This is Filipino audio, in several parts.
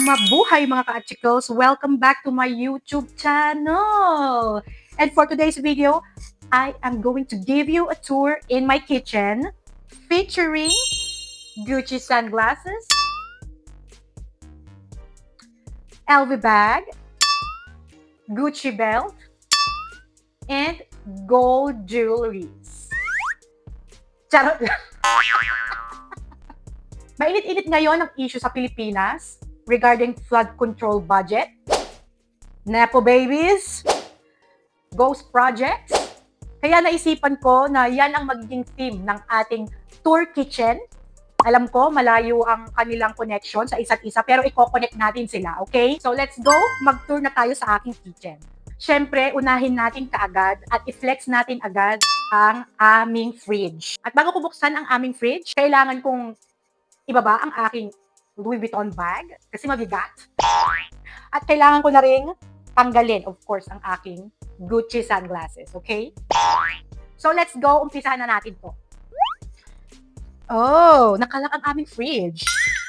Mabuhay mga ka-achikos! Welcome back to my YouTube channel! And for today's video, I am going to give you a tour in my kitchen featuring Gucci sunglasses, LV bag, Gucci belt, and gold jewelries. Charot lang! Mainit-init ngayon ang issue sa Pilipinas regarding flood control budget, Nepo babies, ghost projects. Kaya naisipan ko na yan ang magiging theme ng ating tour kitchen. Alam ko, malayo ang kanilang connection sa isa't isa, pero i-connect natin sila, okay? So let's go, mag-tour na tayo sa aking kitchen. Siyempre, unahin natin kaagad at i-flex natin agad ang aming fridge. At bago ko buksan ang aming fridge, kailangan kong ibaba ang aking Louis Vuitton bag kasi mabigat. At kailangan ko na ring tanggalin, of course, ang aking Gucci sunglasses, okay? So let's go, umpisahan na natin to. Oh, nakalak ang aming fridge.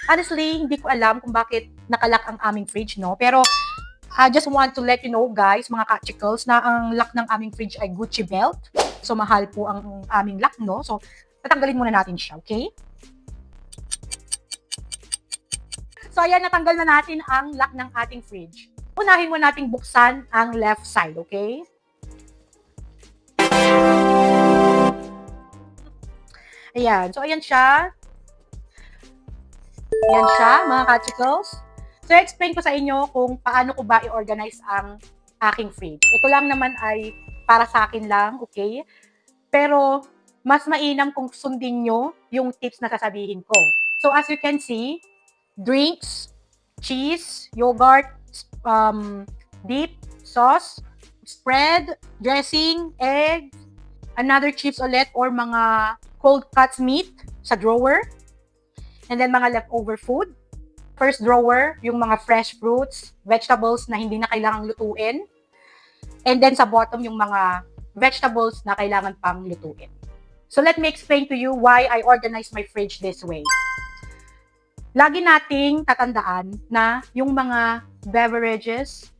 Honestly, hindi ko alam kung bakit nakalak ang aming fridge, no? Pero I just want to let you know, guys, mga ka-chicles, na ang lock ng aming fridge ay Gucci belt. So mahal po ang aming lock, no? So tatanggalin muna natin siya, okay? So ayan, natanggal na natin ang lock ng ating fridge. Unahin mo nating buksan ang left side, okay? Ayan. So ayan siya. Ayan siya, mga ka-chicles. So explain ko sa inyo kung paano ko ba i-organize ang aking fridge. Ito lang naman ay para sa akin lang, okay? Pero mas mainam kung sundin nyo yung tips na sasabihin ko. So as you can see, drinks, cheese, yogurt, dip, sauce, spread, dressing, eggs, another chips ulit or mga cold cuts meat sa drawer, and then mga leftover food. First drawer, yung mga fresh fruits, vegetables na hindi na kailangang lutuin, and then sa bottom yung mga vegetables na kailangan pang lutuin. So let me explain to you why I organize my fridge this way. Lagi nating tatandaan na yung mga beverages,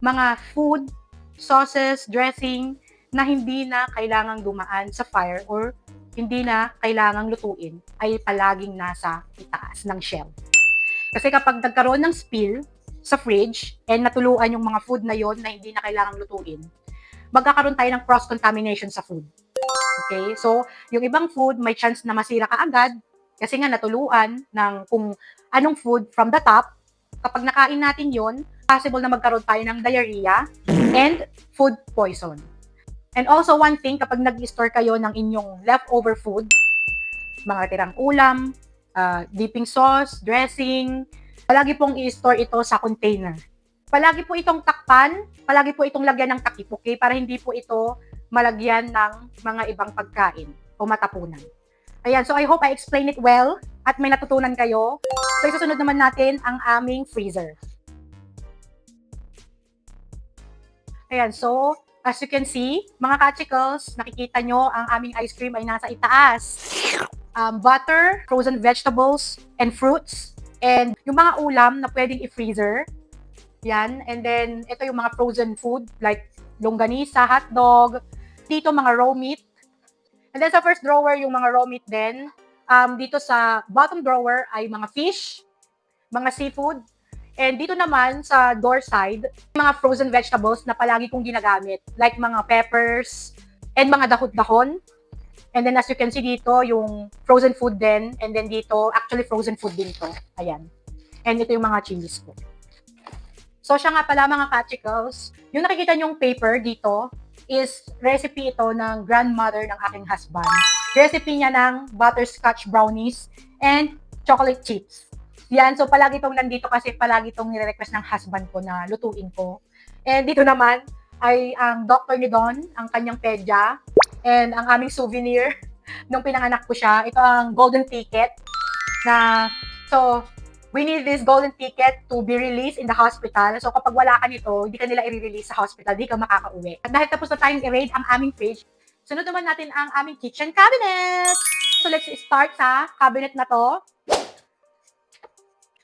mga food, sauces, dressing na hindi na kailangang dumaan sa fire or hindi na kailangang lutuin ay palaging nasa itaas ng shelf. Kasi kapag nagkaroon ng spill sa fridge and natuluan yung mga food na yon na hindi na kailangang lutuin, magkakaroon tayo ng cross-contamination sa food. Okay? So, yung ibang food may chance na masira kaagad kasi nga natuluan ng kung anong food from the top. Kapag nakain natin yon, possible na magkaroon tayo ng diarrhea and food poison. And also one thing, kapag nag-store kayo ng inyong leftover food, mga tirang ulam, dipping sauce, dressing, palagi pong i-store ito sa container. Palagi po itong takpan, palagi po itong lagyan ng takip, okay? Para hindi po ito malagyan ng mga ibang pagkain o matapunan. Ayan, so I hope I explained it well at may natutunan kayo. So isusunod naman natin ang aming freezer. Ayan, so as you can see, mga ka-chicles, nakikita nyo ang aming ice cream ay nasa itaas. Butter, frozen vegetables, and fruits. And yung mga ulam na pwedeng i-freezer. Yan, and then ito yung mga frozen food like longganisa, hotdog. Dito mga raw meat. And then sa first drawer, yung mga raw meat din. Dito sa bottom drawer ay mga fish, mga seafood. And dito naman sa door side, mga frozen vegetables na palagi kong ginagamit. Like mga peppers and mga dahon-dahon. And then as you can see dito, yung frozen food din. And then dito, actually frozen food din to. Ayan. And ito yung mga chilies ko. So siya nga pala mga ka-chicles, yung nakikita nyong paper dito, is recipe ito ng grandmother ng aking husband. Recipe niya ng butterscotch brownies and chocolate chips. Yan, so palagi itong nandito kasi palagi itong nire-request ng husband ko na lutuin ko. And dito naman ay ang doctor ni Don, ang kanyang pedya, and ang aming souvenir nung pinanganak ko siya. Ito ang golden ticket na, so we need this golden ticket to be released in the hospital. So kapag wala ka nito, hindi ka nila i-release sa hospital, hindi ka makakauwi. At dahil tapos na tayong i-raid ang aming fridge, Sunod naman natin ang aming kitchen cabinet. So, let's start sa cabinet na to.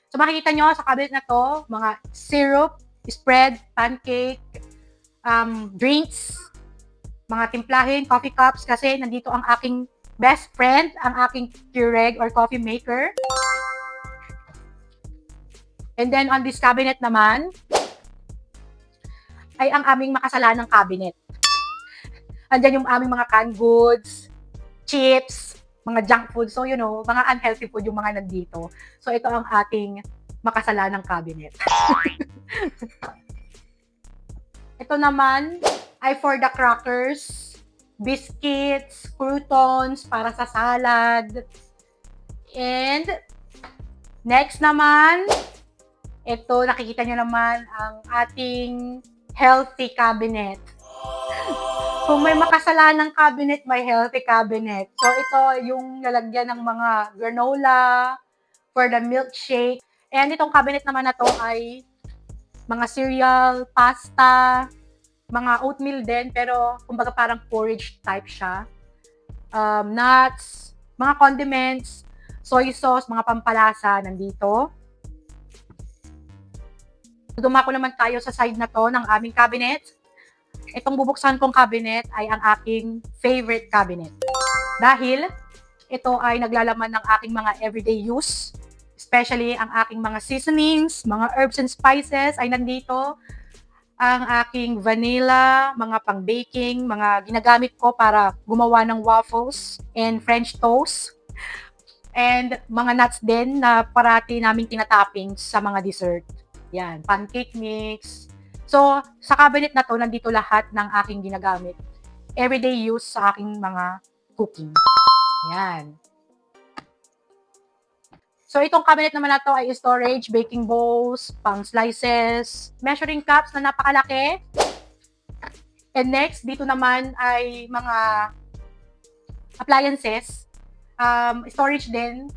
So, makikita nyo sa cabinet na to, mga syrup, spread, pancake, drinks, mga timplahin, coffee cups, kasi nandito ang aking best friend, ang aking Keurig or coffee maker. And then, on this cabinet naman, ay ang aming makasalanang cabinet. Andyan yung aming mga canned goods, chips, mga junk food. So, you know, mga unhealthy food yung mga nandito. So, ito ang ating makasalanang cabinet. Ito naman ay for the crackers, biscuits, croutons, para sa salad. And, next naman, ito, nakikita nyo naman ang ating healthy cabinet. Kung may makasalanang cabinet, may healthy cabinet. So, ito yung lalagyan ng mga granola for the milkshake. And itong cabinet naman na to ay mga cereal, pasta, mga oatmeal din, pero kumbaga parang porridge type siya. Nuts, mga condiments, soy sauce, mga pampalasa nandito. Dumako naman tayo sa side na to ng aming cabinet. Itong bubuksan kong cabinet ay ang aking favorite cabinet. Dahil ito ay naglalaman ng aking mga everyday use. Especially ang aking mga seasonings, mga herbs and spices ay nandito. Ang aking vanilla, mga pang-baking, mga ginagamit ko para gumawa ng waffles and French toast. And mga nuts din na parati naming tinatopping sa mga dessert. Yan, pancake mix. So, sa cabinet na to, nandito lahat ng aking ginagamit. Everyday use sa aking mga cooking. Yan. So, itong cabinet naman na to ay storage, baking bowls, pang slices, measuring cups na napakalaki. And next, dito naman ay mga appliances. Storage din.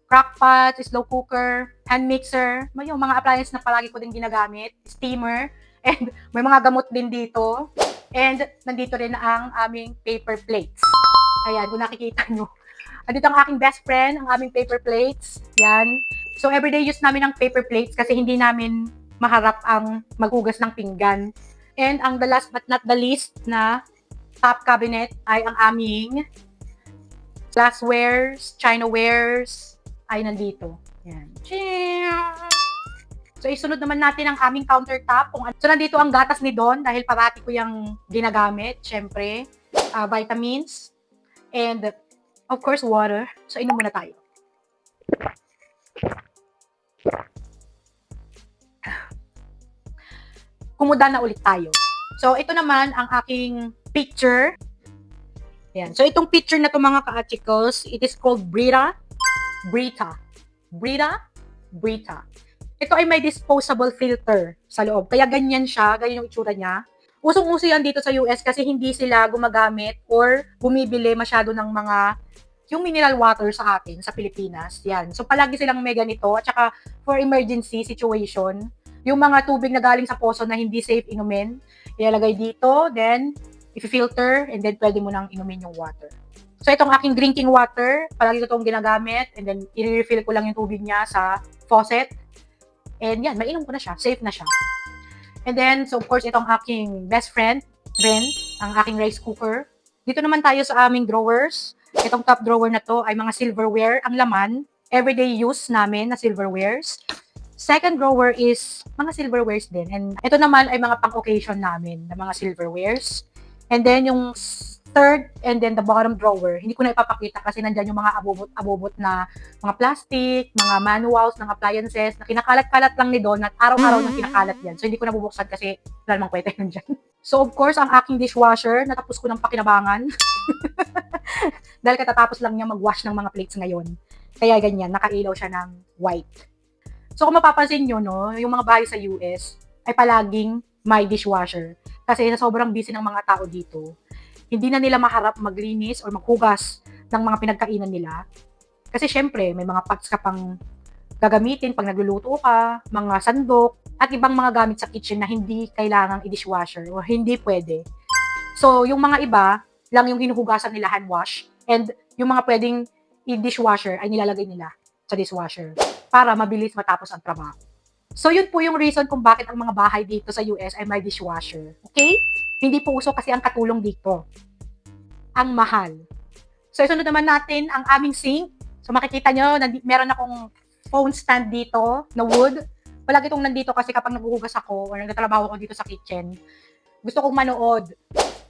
Crockpot, slow cooker, hand mixer, may yung mga appliances na palagi ko din ginagamit, steamer, and may mga gamot din dito. And nandito rin ang aming paper plates. Ayan, kung nakikita nyo. Andito ang aking best friend, ang aming paper plates. Yan. So, everyday use namin ng paper plates kasi hindi namin maharap ang maghugas ng pinggan. And ang the last but not the least na top cabinet ay ang aming glasswares, chinawares, ay nandito. Yan. So, isunod naman natin ang aming countertop. So, nandito ang gatas ni Don dahil parati ko yung ginagamit. Siyempre, vitamins. And, of course, water. So, inom muna tayo. Kumuda na ulit tayo. So, ito naman ang aking picture. Yan. So, itong picture na to mga ka-articles, it is called Brita. Ito ay may disposable filter sa loob. Kaya ganyan siya, ganyan yung itsura niya. Usong-uso yan dito sa US kasi hindi sila gumagamit or bumibili masyado ng mga yung mineral water sa atin, sa Pilipinas. Yan. So, palagi silang may ganito. At saka, for emergency situation, yung mga tubig na galing sa poso na hindi safe inumin, ilalagay dito, then, i-filter, and then pwede mo nang inumin yung water. So, itong aking drinking water, palagi ko itong ginagamit, and then, i-refill ko lang yung tubig niya sa faucet. And yan, mainom ko na siya. Safe na siya. And then, so of course, itong aking best friend, Ren, ang aking rice cooker. Dito naman tayo sa aming drawers. Itong top drawer na to ay mga silverware. Ang laman, everyday use namin na silverwares. Second drawer is mga silverwares din. And ito naman ay mga pang-occasion namin na mga silverwares. And then, yung third and then the bottom drawer, hindi ko na ipapakita kasi nandyan yung mga abobot na mga plastic, mga manuals ng appliances na kinakalat-kalat lang ni Don at araw-araw nang kinakalat yan. So, hindi ko na bubuksan kasi wala namang kwenta yun dyan. So, of course, ang aking dishwasher, natapos ko ng pakinabangan. Dahil katatapos lang niya mag-wash ng mga plates ngayon. Kaya ganyan, nakailaw siya ng white. So, kung mapapansin nyo, no, yung mga bahay sa US ay palaging may dishwasher. Kasi sa sobrang busy ng mga tao dito, hindi na nila maharap maglinis or maghugas ng mga pinagkainan nila. Kasi syempre, may mga pots ka pang gagamitin pag nagluluto ka, mga sandok, at ibang mga gamit sa kitchen na hindi kailangang i-dishwasher o hindi pwede. So, yung mga iba, lang yung hinuhugasan nila, hand wash. And yung mga pwedeng i-dishwasher ay nilalagay nila sa dishwasher para mabilis matapos ang trabaho. So, yun po yung reason kung bakit ang mga bahay dito sa US ay may dishwasher. Okay? Hindi po uso kasi ang katulong dito. Ang mahal. So, isunod naman natin ang aming sink. So, makikita nyo, meron akong phone stand dito na wood. Palagi itong nandito kasi kapag naghuhugas ako or nagtatrabaho ako dito sa kitchen, gusto kong manood.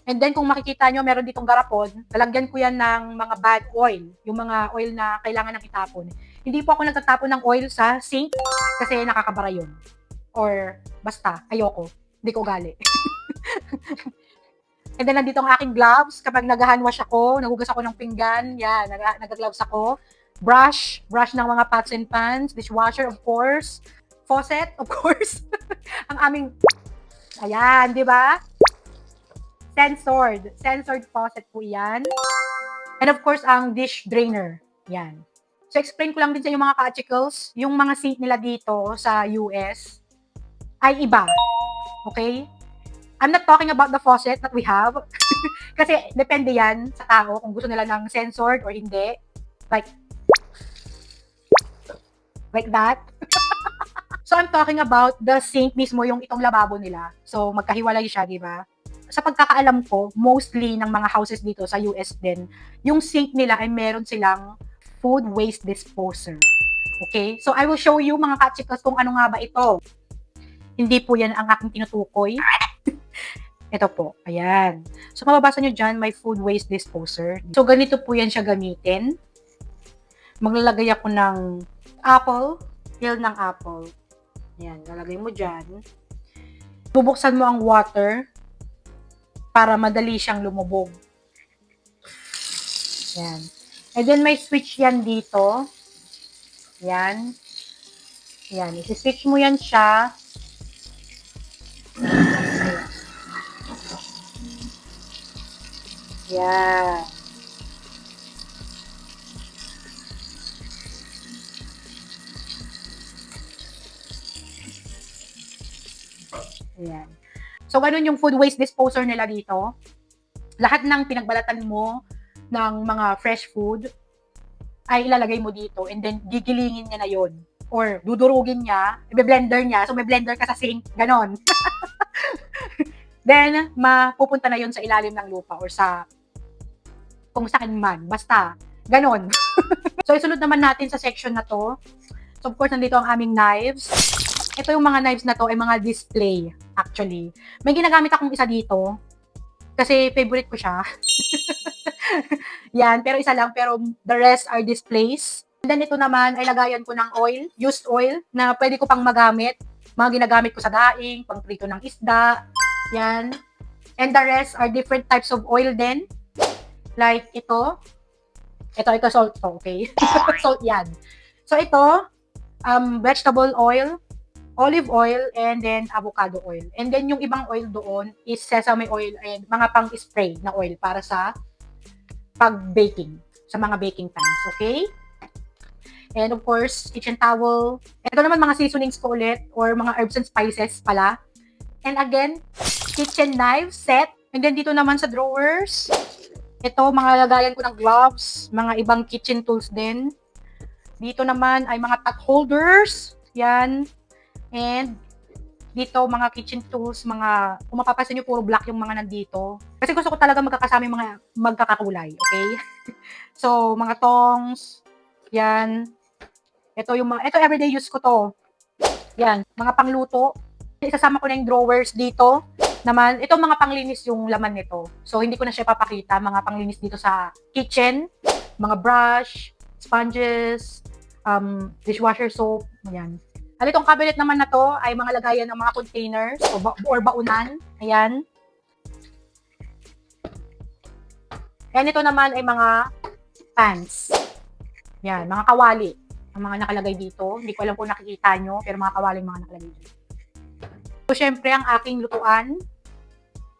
And then, kung makikita nyo, meron ditong garapon. Lalagyan ko yan ng mga bad oil. Yung mga oil na kailangan nang itapon. Hindi po ako nagtatapon ng oil sa sink kasi nakakabara yun. Or, basta, ayoko. Hindi ko gali. And then, nandito ang aking gloves. Kapag nag-hand wash ako, nagugas ako ng pinggan, yan, nag-gloves ako. Brush ng mga pots and pans. Dishwasher, of course. Faucet, of course. Ang aming, ayan, di ba? Censored faucet po yan. And of course, ang dish drainer. Yan. So, explain ko lang din sa inyo mga ka-articles, yung mga sink nila dito sa US ay iba. Okay? I'm not talking about the faucet that we have. Kasi depende yan sa tao kung gusto nila ng censored or hindi. Like that. So, I'm talking about the sink mismo, yung itong lababo nila. So, magkahiwalay siya, di ba? Sa pagkakaalam ko, mostly ng mga houses dito sa US din, yung sink nila ay meron silang food waste disposer. Okay? So, I will show you mga kachikas kung ano nga ba ito. Hindi po yan ang aking tinutukoy. Ito po. Ayan. So, mababasa nyo dyan, may food waste disposer. So, ganito po yan siya gamitin. Maglalagay ako ng peel ng apple. Ayan, lalagay mo dyan. Bubuksan mo ang water para madali siyang lumubog. Yan. And then may switch yan dito. Yan. Yan. I-switch mo yan siya. Yan. Yan. So, ganun yung food waste disposer nila dito. Lahat ng pinagbalatan mo ng mga fresh food ay ilalagay mo dito and then gigilingin niya na yon or dudurugin niya, i-blender niya. So, may blender ka sa sink. Ganon. Then, mapupunta na yon sa ilalim ng lupa or sa kung saan man. Basta, ganon. So, isunod naman natin sa section na to. So, of course, nandito ang aming knives. Ito yung mga knives na to ay mga display, actually. May ginagamit akong isa dito kasi favorite ko siya. Yan, pero isa lang, pero the rest are displays. And then ito naman ay lagayan ko ng oil, used oil, na pwede ko pang magamit. Mga ginagamit ko sa daing, pang prito ng isda. Yan. And the rest are different types of oil din. Like ito. Ito salt to, okay? Salt yan. So ito, vegetable oil, olive oil, and then avocado oil. And then yung ibang oil doon is sesame oil and mga pang-spray na oil para sa pag-baking, sa mga baking pans, okay? And of course, kitchen towel. Ito naman mga seasonings ko ulit or mga herbs and spices pala. And again, kitchen knife set. And then dito naman sa drawers, ito mga lagayan ko ng gloves, mga ibang kitchen tools din. Dito naman ay mga pot holders. Yan. And dito, mga kitchen tools, mga, kung mapapansin nyo, puro black yung mga nandito. Kasi gusto ko talaga magkakasama yung mga magkakakulay, okay? So, mga tongs, yan. Ito everyday use ko to. Yan, mga pangluto. Isasama ko na yung drawers dito. Naman, ito mga panglinis yung laman nito. So, hindi ko na siya papakita. Mga panglinis dito sa kitchen, mga brush, sponges, dishwasher soap, yan. Itong cabinet naman na to ay mga lagayan ng mga containers or baunan. Ayan. Yan, ito naman ay mga pans. Yan, mga kawali. Ang mga nakalagay dito. Hindi ko alam kung nakikita nyo, pero mga kawali mga nakalagay dito. So, syempre, ang aking lutuan.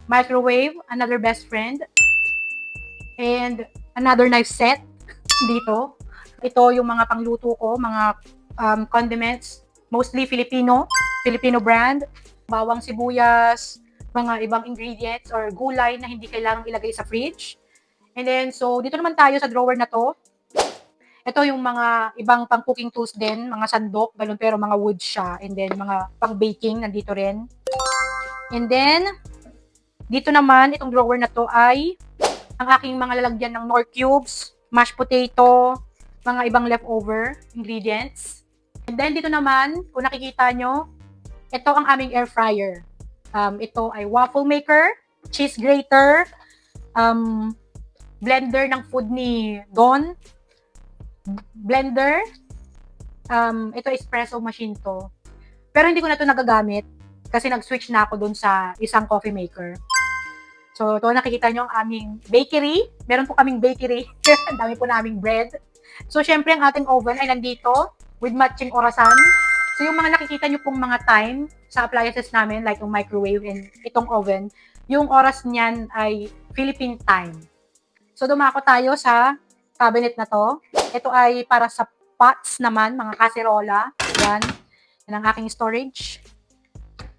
Microwave, another best friend. And another knife set dito. Ito yung mga pangluto ko, mga condiments. Mostly Filipino brand, bawang sibuyas, mga ibang ingredients or gulay na hindi kailangang ilagay sa fridge. And then, so, dito naman tayo sa drawer na to. Ito yung mga ibang pang cooking tools din, mga sandok, ganun, pero mga wood siya. And then, mga pang baking, nandito rin. And then, dito naman, itong drawer na to ay ang aking mga lalagyan ng Knorr cubes, mashed potato, mga ibang leftover ingredients. And then, dito naman, kung nakikita nyo, ito ang aming air fryer. Ito ay waffle maker, cheese grater, blender ng food ni Don, blender, ito espresso machine to. Pero hindi ko na to nagagamit kasi nag-switch na ako dun sa isang coffee maker. So, ito nakikita nyo ang aming bakery. Meron po kaming bakery. Ang dami po naming bread. So, syempre ang ating oven ay nandito with matching orasan. So, yung mga nakikita nyo pong mga time sa appliances namin, like yung microwave and itong oven, yung oras niyan ay Philippine time. So, dumako tayo sa cabinet na to. Ito ay para sa pots naman, mga kaserola. Yan. Yan ang aking storage.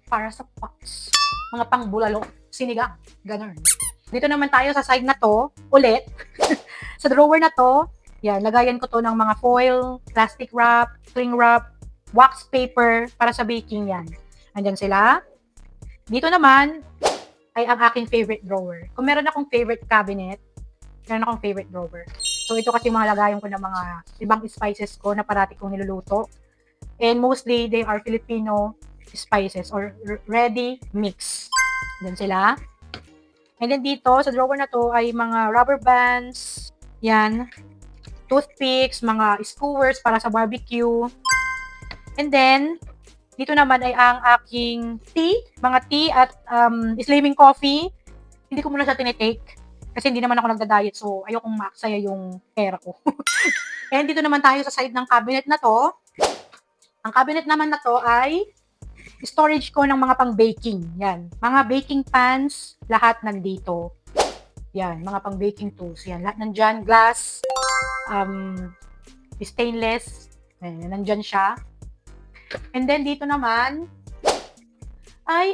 Para sa pots. Mga pangbulalo, sinigang, ganun. Dito naman tayo sa side na to, ulit. Sa drawer na to, yan, lagayan ko to ng mga foil, plastic wrap, cling wrap, wax paper, para sa baking yan. Andyan sila. Dito naman, ay ang aking favorite drawer. Kung meron akong favorite cabinet, meron akong favorite drawer. So, ito kasi mga lagayan ko ng mga ibang spices ko na parati kong niluluto. And mostly, they are Filipino spices or ready mix. Yan sila. And then dito, sa drawer na to ay mga rubber bands, yan, toothpicks, mga skewers para sa barbecue. And then, dito naman ay ang aking mga tea at slimming coffee. Hindi ko muna siya tinitake kasi hindi naman ako nagda-diet, so ayokong maaksaya yung pera ko. And dito naman tayo sa side ng cabinet na to. Ang cabinet naman na to ay storage ko ng mga pang-baking. Yan. Mga baking pans, lahat nandito. Yan. Mga pang-baking tools. Yan. Lahat nandyan. Glass, stainless. Yan. Nandyan siya. And then, dito naman, ay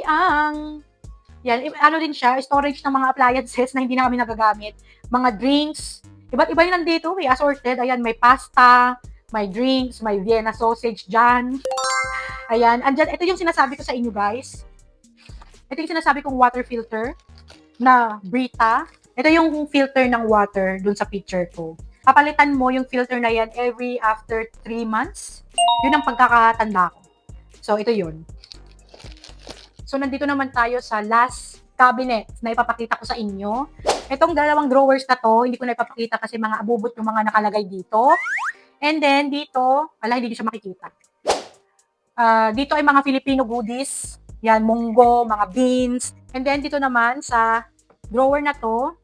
yan. Ano din siya, storage ng mga appliances na hindi na kami nagagamit. Mga drinks. Iba't iba yun nandito. May assorted. Ayan, may pasta, may drinks, may Vienna sausage dyan. Ayan, andyan, ito yung sinasabi ko sa inyo guys. Ito yung sinasabi kong water filter na Brita. Ito yung filter ng water dun sa picture ko. Papalitan mo yung filter na yan every after 3 months. Yun ang pagkakatanda ko. So, ito yun. So, nandito naman tayo sa last cabinet na ipapakita ko sa inyo. Itong dalawang drawers na to, hindi ko na ipapakita kasi mga abubot yung mga nakalagay dito. And then, dito, hindi nyo siya makikita. Dito ay mga Filipino goodies. Yan, munggo, mga beans. And then, dito naman sa drawer na to,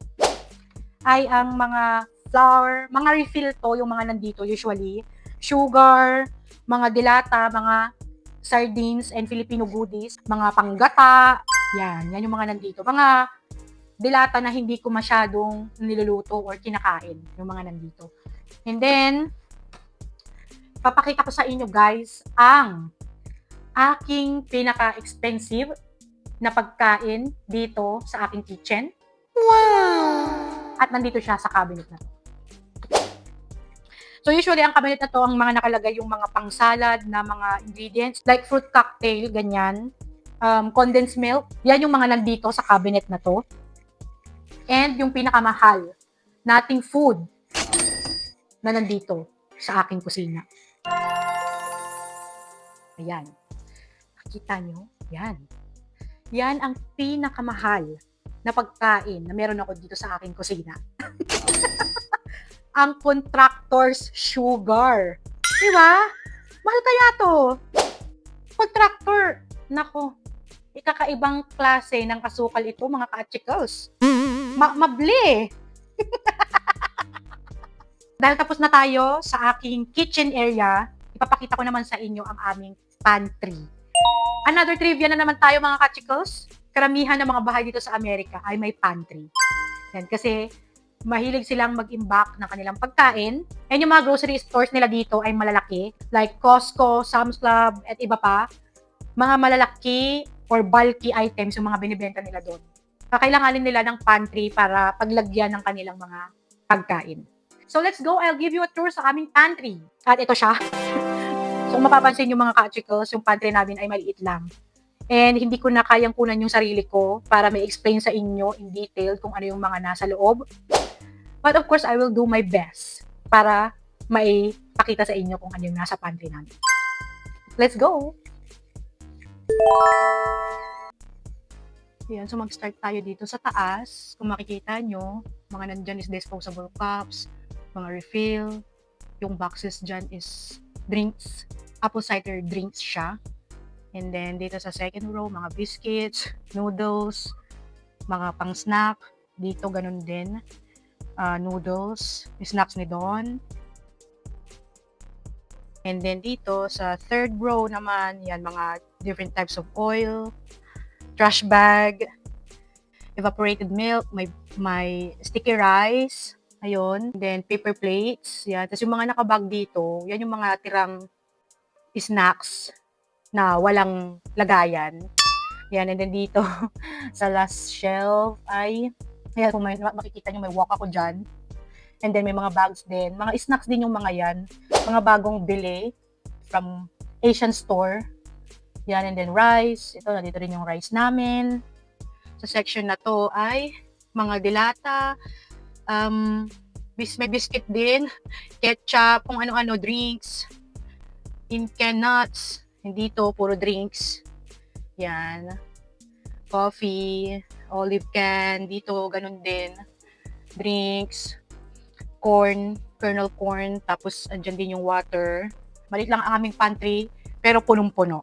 ay ang mga flour, mga refill to, yung mga nandito usually. Sugar, mga dilata, mga sardines and Filipino goodies. Mga panggata. Yan yung mga nandito. Mga dilata na hindi ko masyadong niluluto or kinakain. Yung mga nandito. And then, papakita ko sa inyo guys ang aking pinaka-expensive na pagkain dito sa aking kitchen. Wow! At nandito siya sa cabinet na to. So usually, ang cabinet na to, ang mga nakalagay yung mga pang-salad na mga ingredients, like fruit cocktail, ganyan, condensed milk, yan yung mga nandito sa cabinet na to. And yung pinakamahal nating food na nandito sa aking kusina. Ayan. Kita nyo? Yan. Yan ang pinakamahal na pagkain na meron ako dito sa aking kusina. Ang Contractor's Sugar. Diba? Mahal kaya to. Contractor. Nako. Ikakaibang klase ng asukal ito, mga ka-chicos. Mabli. Dahil tapos na tayo sa aking kitchen area, ipapakita ko naman sa inyo ang aming pantry. Another trivia na naman tayo, mga ka-chicos. Karamihan ng mga bahay dito sa Amerika ay may pantry. Yan, kasi mahilig silang mag-imbak ng kanilang pagkain. And yung mga grocery stores nila dito ay malalaki. Like Costco, Sam's Club, at iba pa. Mga malalaki or bulky items yung mga binibenta nila doon. Kakailanganin nila ng pantry para paglagyan ng kanilang mga pagkain. So let's go, I'll give you a tour sa aming pantry. At ito siya. So kung mapapansin yung mga ka-chicles, yung pantry namin ay maliit lang. And hindi ko na kayang kunan yung sarili ko para ma-explain sa inyo in detail kung ano yung mga nasa loob. But of course, I will do my best para maipakita sa inyo kung ano yung nasa pantry namin. Let's go! Ayan, so mag-start tayo dito sa taas. Kung makikita nyo, mga nandyan is disposable cups, mga refill. Yung boxes dyan is drinks. Apple cider drinks siya. And then, dito sa second row, mga biscuits, noodles, mga pang-snack. Dito, ganun din. Noodles, snacks ni Don. And then, dito, sa third row naman, yan, mga different types of oil, trash bag, evaporated milk, may sticky rice, ayun. Then, paper plates, yan. Tapos, yung mga nakabag dito, yan yung mga tirang snacks na walang lagayan. Yan, and then dito, sa last shelf ay, ayan, kung makikita nyo, may walk ako dyan. And then may mga bags din. Mga snacks din yung mga yan. Mga bagong bili from Asian store. Yan, and then rice. Ito, nandito rin yung rice namin. Sa section na to ay mga dilata, may biscuit din, ketchup, kung ano-ano, drinks, in can nuts. Hindi to, puro drinks. Yan. Coffee, olive can, dito, ganun din. Drinks, corn, kernel corn, tapos andyan din yung water. Maliit lang ang aming pantry, pero punong-puno.